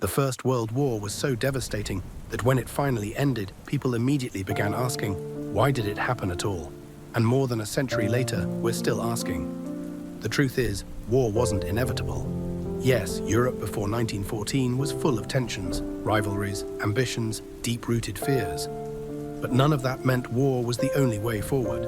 The First World War was so devastating that when it finally ended, people immediately began asking, why did it happen at all? And more than a century later, we're still asking. The truth is, war wasn't inevitable. Yes, Europe before 1914 was full of tensions, rivalries, ambitions, deep-rooted fears. But none of that meant war was the only way forward.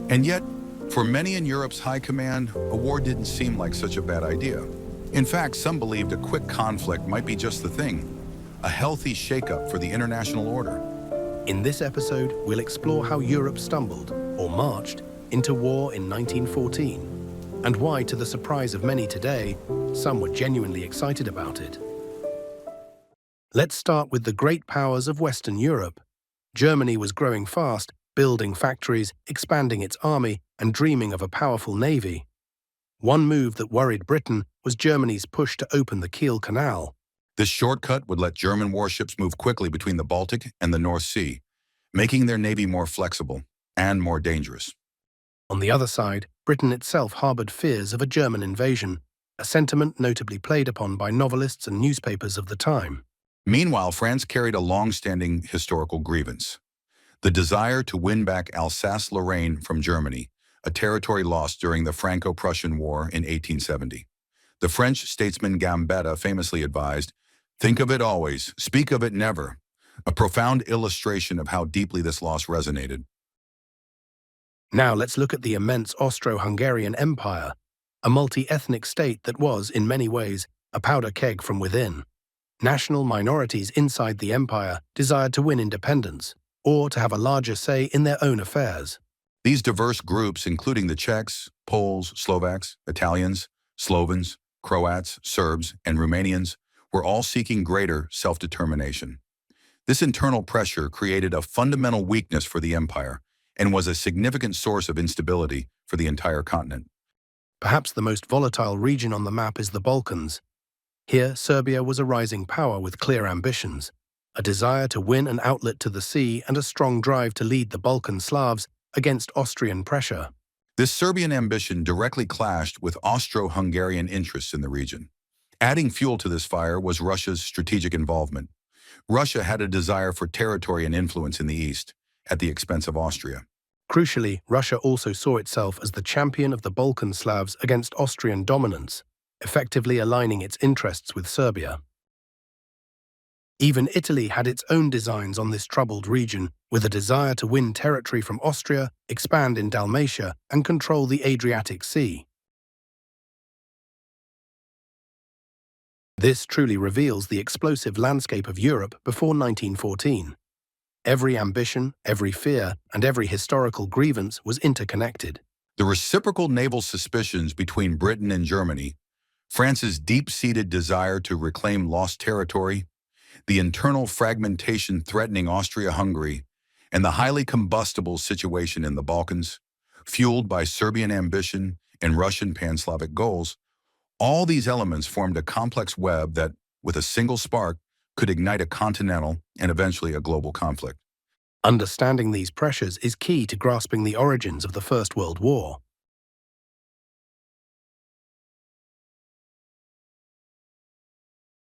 And yet, for many in Europe's high command, a war didn't seem like such a bad idea. In fact, some believed a quick conflict might be just the thing, a healthy shakeup for the international order. In this episode, we'll explore how Europe stumbled, or marched, into war in 1914, and why, to the surprise of many today, some were genuinely excited about it. Let's start with the great powers of Western Europe. Germany was growing fast, building factories, expanding its army, and dreaming of a powerful navy. One move that worried Britain was Germany's push to open the Kiel Canal. This shortcut would let German warships move quickly between the Baltic and the North Sea, making their navy more flexible and more dangerous. On the other side, Britain itself harbored fears of a German invasion, a sentiment notably played upon by novelists and newspapers of the time. Meanwhile, France carried a long-standing historical grievance: the desire to win back Alsace-Lorraine from Germany, a territory lost during the Franco-Prussian War in 1870. The French statesman Gambetta famously advised, "Think of it always, speak of it never," a profound illustration of how deeply this loss resonated. Now let's look at the immense Austro-Hungarian Empire, a multi-ethnic state that was, in many ways, a powder keg from within. National minorities inside the empire desired to win independence, or to have a larger say in their own affairs. These diverse groups, including the Czechs, Poles, Slovaks, Italians, Slovens, Croats, Serbs, and Romanians, were all seeking greater self-determination. This internal pressure created a fundamental weakness for the empire and was a significant source of instability for the entire continent. Perhaps the most volatile region on the map is the Balkans. Here, Serbia was a rising power with clear ambitions, a desire to win an outlet to the sea and a strong drive to lead the Balkan Slavs against Austrian pressure. This Serbian ambition directly clashed with Austro-Hungarian interests in the region. Adding fuel to this fire was Russia's strategic involvement. Russia had a desire for territory and influence in the east, at the expense of Austria. Crucially, Russia also saw itself as the champion of the Balkan Slavs against Austrian dominance, effectively aligning its interests with Serbia. Even Italy had its own designs on this troubled region, with a desire to win territory from Austria, expand in Dalmatia, and control the Adriatic Sea. This truly reveals the explosive landscape of Europe before 1914. Every ambition, every fear, and every historical grievance was interconnected. The reciprocal naval suspicions between Britain and Germany, France's deep-seated desire to reclaim lost territory, the internal fragmentation threatening Austria-Hungary, and the highly combustible situation in the Balkans, fueled by Serbian ambition and Russian pan-Slavic goals, all these elements formed a complex web that, with a single spark, could ignite a continental and eventually a global conflict. Understanding these pressures is key to grasping the origins of the First World War.